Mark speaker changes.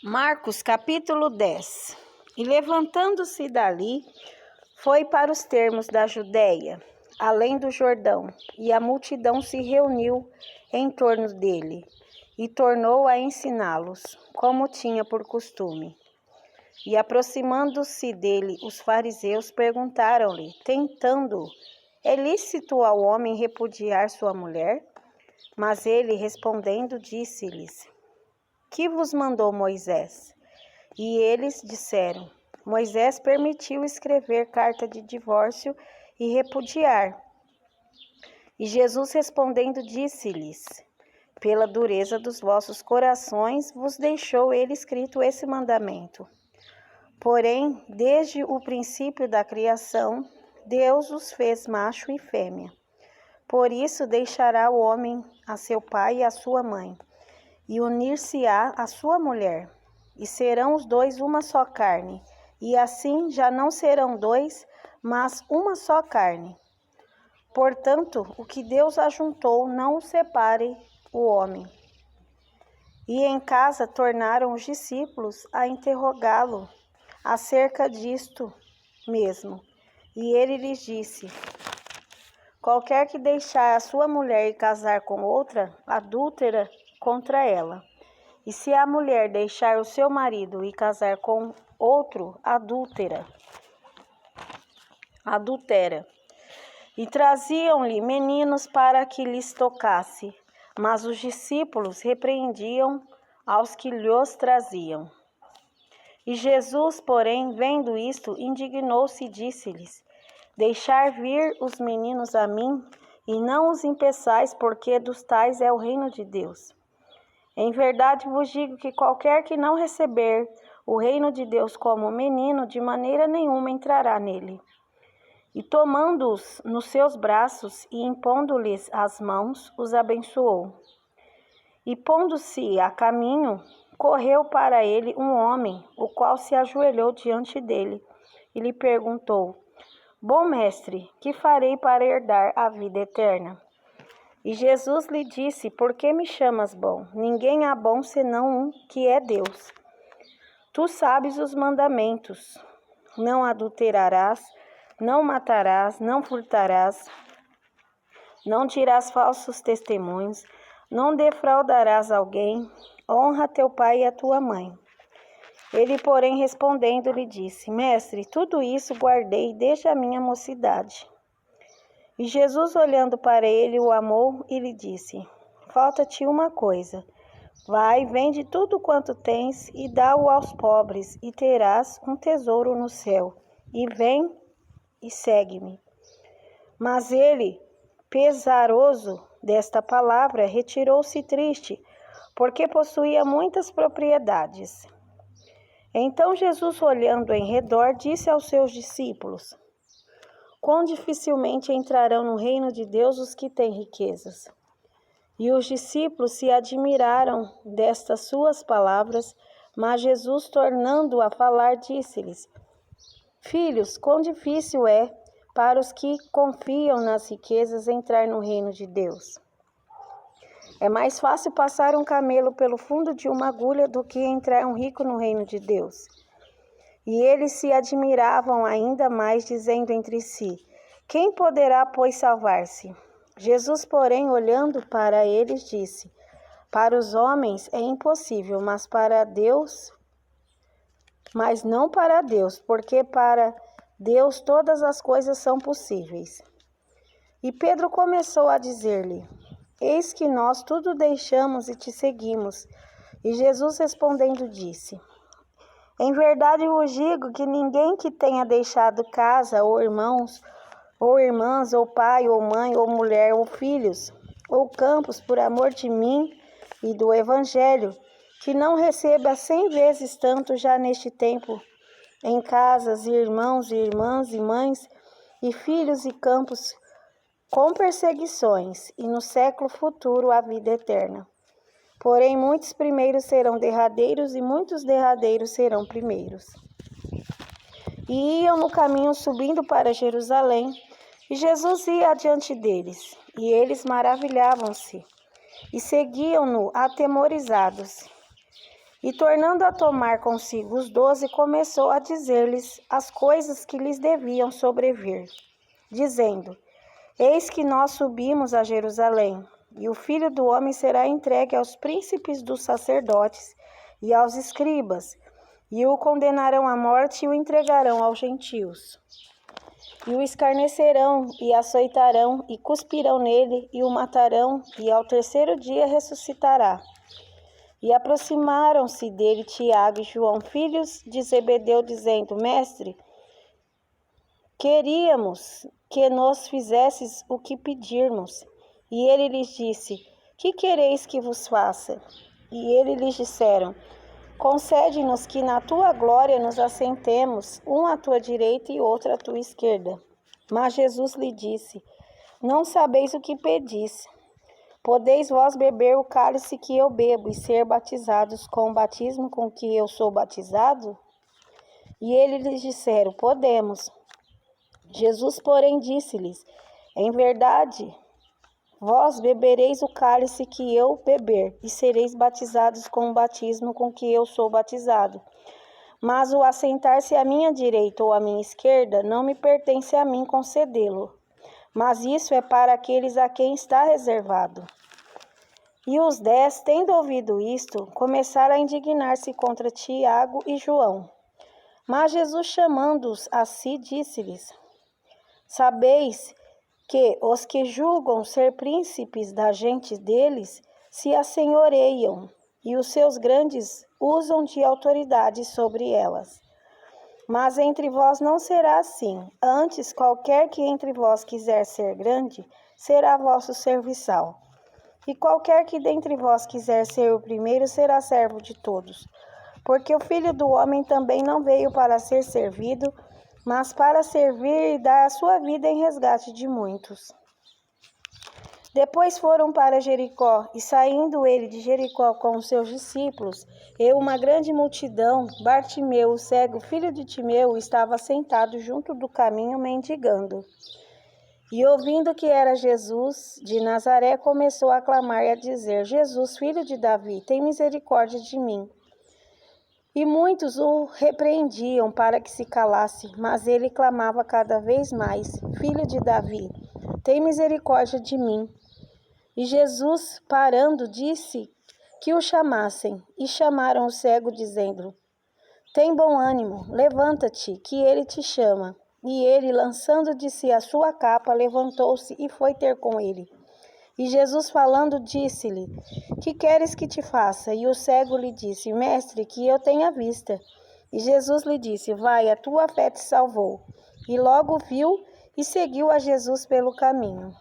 Speaker 1: Marcos capítulo 10. E levantando-se dali, foi para os termos da Judéia, além do Jordão, e a multidão se reuniu em torno dele, e tornou a ensiná-los, como tinha por costume. E aproximando-se dele, os fariseus perguntaram-lhe, tentando-o, é lícito ao homem repudiar sua mulher? Mas ele, respondendo, disse-lhes, que vos mandou Moisés? E eles disseram, Moisés permitiu escrever carta de divórcio e repudiar. E Jesus respondendo disse-lhes, pela dureza dos vossos corações vos deixou ele escrito esse mandamento. Porém, desde o princípio da criação, Deus os fez macho e fêmea. Por isso deixará o homem a seu pai e a sua mãe, e unir-se-á à sua mulher, e serão os dois uma só carne, e assim já não serão dois, mas uma só carne. Portanto, o que Deus ajuntou, não o separe o homem. E em casa tornaram os discípulos a interrogá-lo acerca disto mesmo. E ele lhes disse, qualquer que deixar a sua mulher e casar com outra, adúltera contra ela. E se a mulher deixar o seu marido e casar com outro, adúltera. E traziam-lhe meninos para que lhes tocasse, mas os discípulos repreendiam aos que lhos traziam. E Jesus, porém, vendo isto, indignou-se e disse-lhes, deixar vir os meninos a mim, e não os impeçais, porque dos tais é o reino de Deus. Em verdade vos digo que qualquer que não receber o reino de Deus como menino, de maneira nenhuma entrará nele. E tomando-os nos seus braços e impondo-lhes as mãos, os abençoou. E pondo-se a caminho, correu para ele um homem, o qual se ajoelhou diante dele e lhe perguntou, bom mestre, que farei para herdar a vida eterna? E Jesus lhe disse, por que me chamas bom? Ninguém há bom senão um, que é Deus. Tu sabes os mandamentos. Não adulterarás, não matarás, não furtarás, não dirás falsos testemunhos, não defraudarás alguém, honra teu pai e a tua mãe. Ele, porém, respondendo, lhe disse, mestre, tudo isso guardei desde a minha mocidade. E Jesus, olhando para ele, o amou e lhe disse, falta-te uma coisa. Vai, vende tudo quanto tens e dá-o aos pobres, e terás um tesouro no céu. E vem e segue-me. Mas ele, pesaroso desta palavra, retirou-se triste, porque possuía muitas propriedades. Então Jesus, olhando em redor, disse aos seus discípulos, quão dificilmente entrarão no reino de Deus os que têm riquezas. E os discípulos se admiraram destas suas palavras, mas Jesus, tornando a falar, disse-lhes, filhos, quão difícil é para os que confiam nas riquezas entrar no reino de Deus. É mais fácil passar um camelo pelo fundo de uma agulha do que entrar um rico no reino de Deus. E eles se admiravam ainda mais, dizendo entre si, quem poderá, pois, salvar-se? Jesus, porém, olhando para eles, disse, para os homens é impossível, mas não para Deus, porque para Deus todas as coisas são possíveis. E Pedro começou a dizer-lhe, eis que nós tudo deixamos e te seguimos. E Jesus respondendo disse, em verdade vos digo que ninguém que tenha deixado casa, ou irmãos, ou irmãs, ou pai, ou mãe, ou mulher, ou filhos, ou campos, por amor de mim e do Evangelho, que não receba 100 vezes tanto já neste tempo, em casas, e irmãos, e irmãs, e mães, e filhos, e campos, com perseguições, e no século futuro a vida eterna. Porém, muitos primeiros serão derradeiros, e muitos derradeiros serão primeiros. E iam no caminho subindo para Jerusalém, e Jesus ia adiante deles, e eles maravilhavam-se, e seguiam-no atemorizados. E tornando a tomar consigo os 12, começou a dizer-lhes as coisas que lhes deviam sobrevir, dizendo: Eis que nós subimos a Jerusalém, e o Filho do Homem será entregue aos príncipes dos sacerdotes e aos escribas, e o condenarão à morte e o entregarão aos gentios. E o escarnecerão, e açoitarão, e cuspirão nele, e o matarão, e ao terceiro dia ressuscitará. E aproximaram-se dele Tiago e João, filhos de Zebedeu, dizendo: Mestre, queríamos que nos fizesses o que pedirmos. E ele lhes disse: Que quereis que vos faça? E eles lhes disseram: Concede-nos que na tua glória nos assentemos, um à tua direita e outro à tua esquerda. Mas Jesus lhe disse: Não sabeis o que pedis. Podeis vós beber o cálice que eu bebo e ser batizados com o batismo com que eu sou batizado? E eles lhes disseram: Podemos. Jesus, porém, disse-lhes: Em verdade, vós bebereis o cálice que eu beber, e sereis batizados com o batismo com que eu sou batizado. Mas o assentar-se à minha direita ou à minha esquerda não me pertence a mim concedê-lo, mas isso é para aqueles a quem está reservado. E os 10, tendo ouvido isto, começaram a indignar-se contra Tiago e João. Mas Jesus, chamando-os a si, disse-lhes: Sabeis que os que julgam ser príncipes da gente deles se assenhoreiam, e os seus grandes usam de autoridade sobre elas. Mas entre vós não será assim. Antes, qualquer que entre vós quiser ser grande, será vosso serviçal. E qualquer que dentre vós quiser ser o primeiro, será servo de todos. Porque o Filho do Homem também não veio para ser servido, mas para servir e dar a sua vida em resgate de muitos. Depois foram para Jericó, e saindo ele de Jericó com os seus discípulos, e uma grande multidão, Bartimeu, o cego, filho de Timeu, estava sentado junto do caminho mendigando. E ouvindo que era Jesus de Nazaré, começou a clamar e a dizer: Jesus, filho de Davi, tem misericórdia de mim. E muitos o repreendiam para que se calasse, mas ele clamava cada vez mais: Filho de Davi, tem misericórdia de mim. E Jesus, parando, disse que o chamassem, e chamaram o cego, dizendo: Tem bom ânimo, levanta-te, que ele te chama. E ele, lançando de si a sua capa, levantou-se e foi ter com ele. E Jesus, falando, disse-lhe: Que queres que te faça? E o cego lhe disse: Mestre, que eu tenha vista. E Jesus lhe disse: Vai, a tua fé te salvou. E logo viu e seguiu a Jesus pelo caminho.